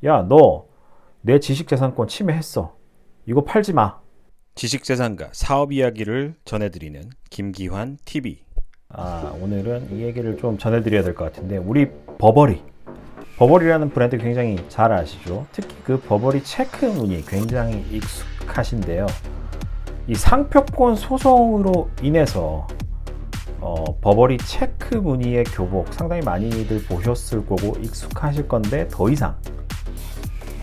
야, 너 내 지식재산권 침해했어. 이거 팔지 마. 지식재산가 사업 이야기를 전해드리는 김기환 TV. 오늘은 이 얘기를 좀 전해드려야 될 것 같은데, 우리 버버리라는 브랜드 굉장히 잘 아시죠? 특히 그 버버리 체크 무늬 굉장히 익숙하신데요. 이 상표권 소송으로 인해서 버버리 체크 무늬의 교복 상당히 많이들 보셨을 거고 익숙하실 건데, 더 이상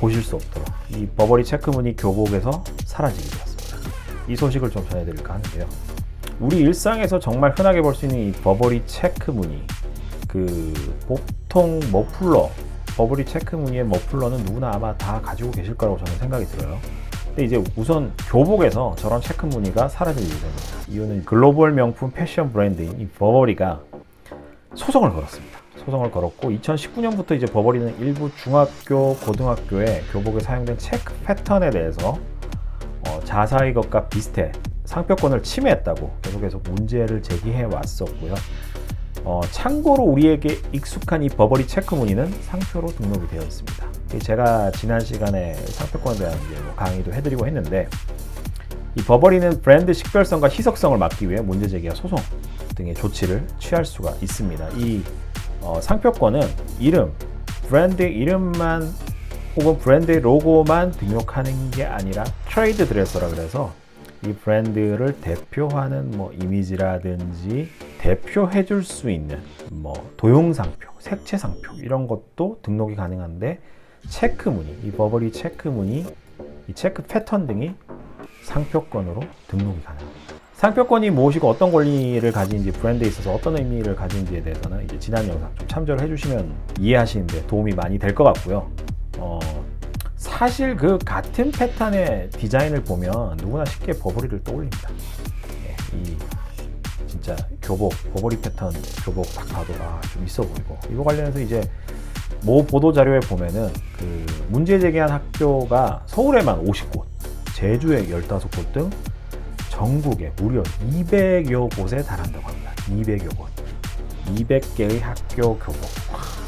보실 수 없도록 이 버버리 체크 무늬 교복에서 사라지게 되었습니다. 이 소식을 좀 전해드릴까 하는데요. 우리 일상에서 정말 흔하게 볼 수 있는 이 버버리 체크 무늬, 보통 머플러, 버버리 체크 무늬의 머플러는 누구나 아마 다 가지고 계실 거라고 저는 생각이 들어요. 근데 이제 우선 교복에서 저런 체크 무늬가 사라질 예정입니다. 이유는 글로벌 명품 패션 브랜드인 이 버버리가 소송을 걸었습니다. 소송을 걸었고, 2019년부터 이제 버버리는 일부 중학교, 고등학교에 교복에 사용된 체크 패턴에 대해서 자사의 것과 비슷해 상표권을 침해했다고 계속해서 문제를 제기해 왔었고요. 참고로 우리에게 익숙한 이 버버리 체크 무늬는 상표로 등록이 되어 있습니다. 제가 지난 시간에 상표권에 대한 강의도 해드리고 했는데, 이 버버리는 브랜드 식별성과 희석성을 막기 위해 문제 제기와 소송 등의 조치를 취할 수가 있습니다. 이 상표권은 브랜드 이름만 혹은 브랜드의 로고만 등록하는 게 아니라 트레이드 드레서라 그래서 이 브랜드를 대표하는 이미지라든지 대표해 줄 수 있는 도용 상표, 색채 상표 이런 것도 등록이 가능한데, 체크 무늬, 이 버버리 체크 무늬, 이 체크 패턴 등이 상표권으로 등록이 가능합니다. 상표권이 무엇이고 어떤 권리를 가진지, 브랜드에 있어서 어떤 의미를 가진지에 대해서는 이제 지난 영상 좀 참조를 해주시면 이해하시는데 도움이 많이 될 것 같고요. 사실 그 같은 패턴의 디자인을 보면 누구나 쉽게 버버리를 떠올립니다. 이 진짜 교복, 버버리 패턴 교복 딱 봐도 좀 있어 보이고, 이거 관련해서 이제 모 보도 자료에 보면은 그 문제 제기한 학교가 서울에만 50곳, 제주에 15곳 등 전국에 무려 200여 곳에 달한다고 합니다. 200여 곳. 200개의 학교 교복.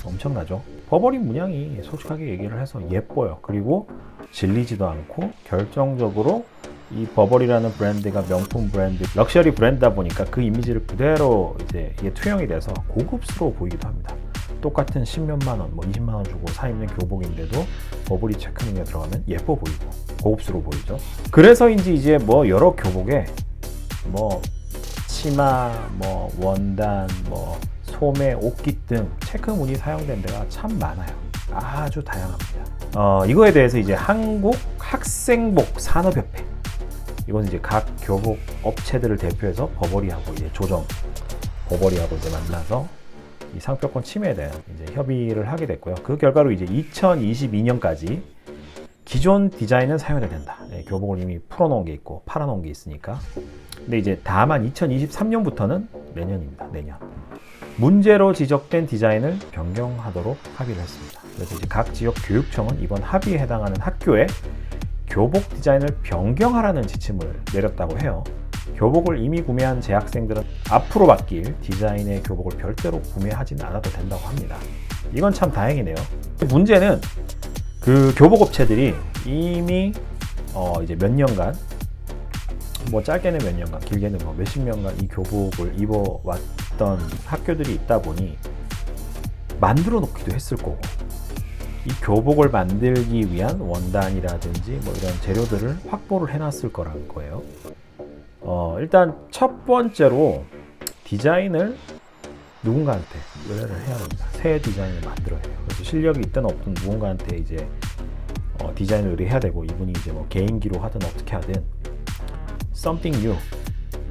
엄청나죠? 버버리 문양이 솔직하게 얘기를 해서 예뻐요. 그리고 질리지도 않고, 결정적으로 이 버버리라는 브랜드가 명품 브랜드, 럭셔리 브랜드다 보니까 그 이미지를 그대로 이제 이게 투영이 돼서 고급스러워 보이기도 합니다. 똑같은 10몇만 원, 20만 원 주고 사 입는 교복인데도 버버리 체크무늬가 들어가면 예뻐 보이고 고급스러워 보이죠. 그래서인지 이제 여러 교복에 치마, 원단, 소매, 옷깃 등 체크 무늬 사용된 데가 참 많아요. 아주 다양합니다. 이거에 대해서 이제 한국 학생복 산업협회, 이건 이제 각 교복 업체들을 대표해서 버버리하고 이제 버버리하고 이제 만나서 이 상표권 침해에 대한 이제 협의를 하게 됐고요. 그 결과로 이제 2022년까지 기존 디자인은 사용해도 된다. 교복을 이미 풀어놓은 게 있고 팔아놓은 게 있으니까. 근데 이제 다만 2023년부터는 내년입니다. 내년. 문제로 지적된 디자인을 변경하도록 합의를 했습니다. 그래서 이제 각 지역 교육청은 이번 합의에 해당하는 학교에 교복 디자인을 변경하라는 지침을 내렸다고 해요. 교복을 이미 구매한 재학생들은 앞으로 바뀔 디자인의 교복을 별도로 구매하진 않아도 된다고 합니다. 이건 참 다행이네요. 문제는 그 교복 업체들이 이미 이제 몇 년간, 짧게는 몇 년간, 길게는 몇십 년간 이 교복을 입어왔던 학교들이 있다 보니 만들어 놓기도 했을 거고, 이 교복을 만들기 위한 원단이라든지 이런 재료들을 확보를 해놨을 거라는 거예요. 일단 첫 번째로 디자인을 누군가한테 의뢰를 해야 됩니다. 새 디자인을 만들어야 해요. 그래서 실력이 있든 없든 누군가한테 이제 디자인을 의뢰해야 되고, 이분이 이제 개인기로 하든 어떻게 하든 something new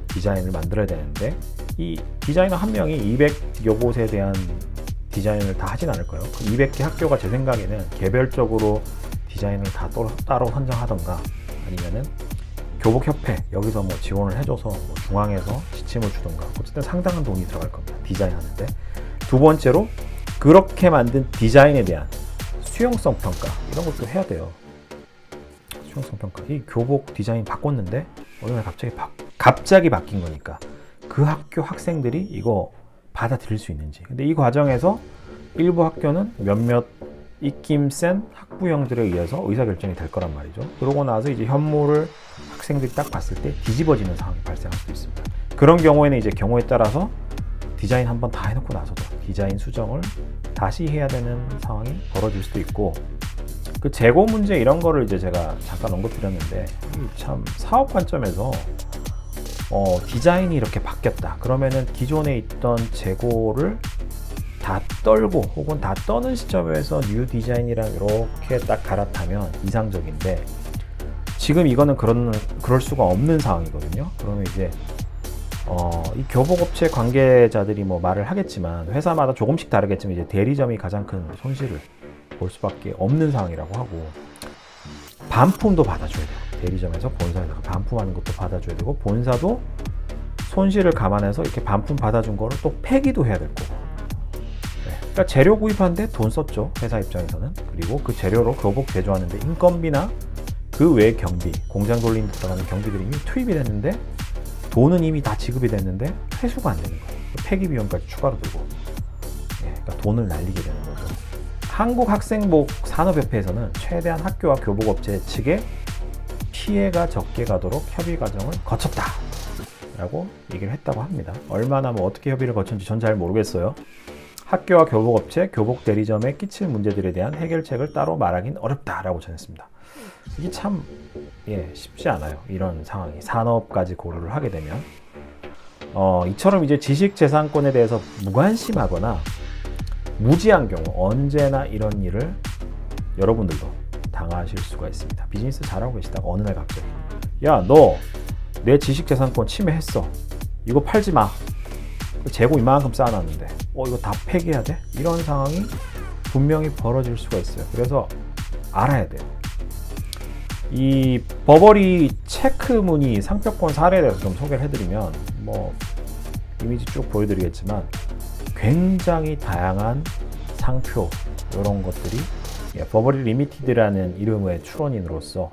디자인을 만들어야 되는데, 이 디자이너 한 명이 200여 곳에 대한 디자인을 다 하진 않을 거예요. 그 200개 학교가 제 생각에는 개별적으로 디자인을 다 따로 선정하던가, 아니면은 교복협회 여기서 지원을 해줘서 중앙에서 지침을 주던가, 어쨌든 상당한 돈이 들어갈 겁니다. 디자인하는데. 두 번째로 그렇게 만든 디자인에 대한 수용성 평가, 이런 것도 해야 돼요. 수용성 평가. 이 교복 디자인 바꿨는데 어느 날 갑자기 바뀐 거니까 그 학교 학생들이 이거 받아들일 수 있는지. 근데 이 과정에서 일부 학교는 몇몇 입김센 학부형들에 의해서 의사결정이 될 거란 말이죠. 그러고 나서 이제 현물을 학생들이 딱 봤을 때 뒤집어지는 상황이 발생할 수도 있습니다. 그런 경우에는 이제 경우에 따라서 디자인 한번 다 해놓고 나서도 디자인 수정을 다시 해야 되는 상황이 벌어질 수도 있고, 그 재고 문제 이런 거를 이제 제가 잠깐 언급드렸는데, 참 사업 관점에서 디자인이 이렇게 바뀌었다 그러면은 기존에 있던 재고를 다 떨고 혹은 다 떠는 시점에서 뉴 디자인이랑 이렇게 딱 갈아타면 이상적인데, 지금 이거는 그럴 수가 없는 상황이거든요. 그러면 이제 이 교복업체 관계자들이 뭐 말을 하겠지만, 회사마다 조금씩 다르겠지만 이제 대리점이 가장 큰 손실을 볼 수밖에 없는 상황이라고 하고, 반품도 받아줘야 돼요. 대리점에서 본사에다가 반품하는 것도 받아줘야 되고, 본사도 손실을 감안해서 이렇게 반품 받아준 거를 또 폐기도 해야 될 거고. 그러니까 재료 구입하는데 돈 썼죠, 회사 입장에서는. 그리고 그 재료로 교복 제조하는데 인건비나 그 외 경비, 공장 돌리는 데 들어가는 경비들이 이미 투입이 됐는데, 돈은 이미 다 지급이 됐는데 회수가 안 되는 거예요. 폐기 비용까지 추가로 들고, 그러니까 돈을 날리게 되는 거죠. 한국학생복 산업협회에서는 최대한 학교와 교복업체 측에 피해가 적게 가도록 협의 과정을 거쳤다 라고 얘기를 했다고 합니다. 얼마나 뭐 어떻게 협의를 거쳤는지 전 잘 모르겠어요. 학교와 교복업체, 교복 대리점에 끼칠 문제들에 대한 해결책을 따로 말하기는 어렵다라고 전했습니다. 이게 참 쉽지 않아요. 이런 상황이 산업까지 고려를 하게 되면 이처럼 이제 지식재산권에 대해서 무관심하거나 무지한 경우 언제나 이런 일을 여러분들도 당하실 수가 있습니다. 비즈니스 잘하고 계시다가 어느 날 갑자기 야, 너 내 지식재산권 침해했어. 이거 팔지 마. 재고 이만큼 쌓아놨는데 이거 다 폐기해야 돼? 이런 상황이 분명히 벌어질 수가 있어요. 그래서 알아야 돼요. 이 버버리 체크 무늬 상표권 사례에 대해서 좀 소개를 해드리면, 뭐 이미지 쭉 보여드리겠지만 굉장히 다양한 상표 이런 것들이 버버리 리미티드라는 이름의 출원인으로서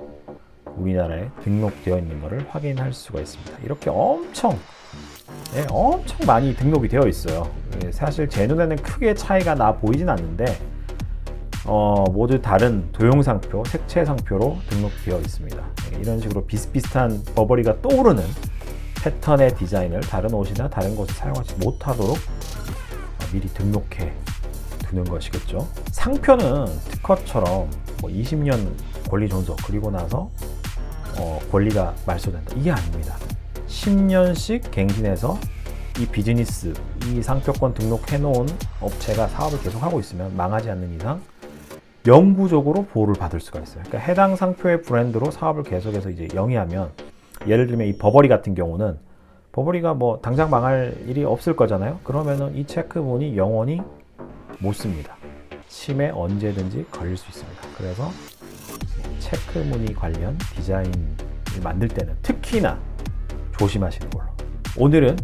우리나라에 등록되어 있는 것을 확인할 수가 있습니다. 이렇게 엄청 많이 등록이 되어 있어요. 사실 제 눈에는 크게 차이가 나 보이진 않는데 모두 다른 도용 상표, 색채 상표로 등록되어 있습니다. 이런 식으로 비슷비슷한 버버리가 떠오르는 패턴의 디자인을 다른 옷이나 다른 곳에 사용하지 못하도록 미리 등록해 두는 것이겠죠. 상표는 특허처럼 뭐 20년 권리 존속 그리고 나서 권리가 말소된다, 이게 아닙니다. 10년씩 갱신해서 이 비즈니스, 이 상표권 등록해 놓은 업체가 사업을 계속하고 있으면 망하지 않는 이상 영구적으로 보호를 받을 수가 있어요. 그러니까 해당 상표의 브랜드로 사업을 계속해서 이제 영위하면, 예를 들면 이 버버리 같은 경우는 버버리가 뭐 당장 망할 일이 없을 거잖아요. 그러면은 이 체크무늬 영원히 못 씁니다. 침해 언제든지 걸릴 수 있습니다. 그래서 체크무늬 관련 디자인을 만들 때는 특히나 조심하시는 걸로. 오늘은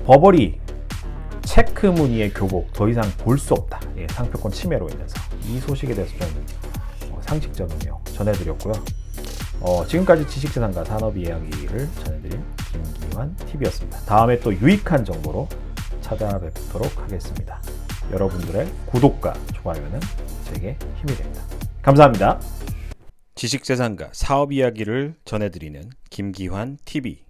버버리 체크무늬의 교복 더 이상 볼 수 없다, 상표권 침해로 인해서, 이 소식에 대해서 좀 상식적인 내용 전해드렸고요. 지금까지 지식재산과 산업 이야기를 전해드린 김기환 TV였습니다. 다음에 또 유익한 정보로 찾아뵙도록 하겠습니다. 여러분들의 구독과 좋아요는 제게 힘이 됩니다. 감사합니다. 지식재산과 사업 이야기를 전해드리는 김기환 TV.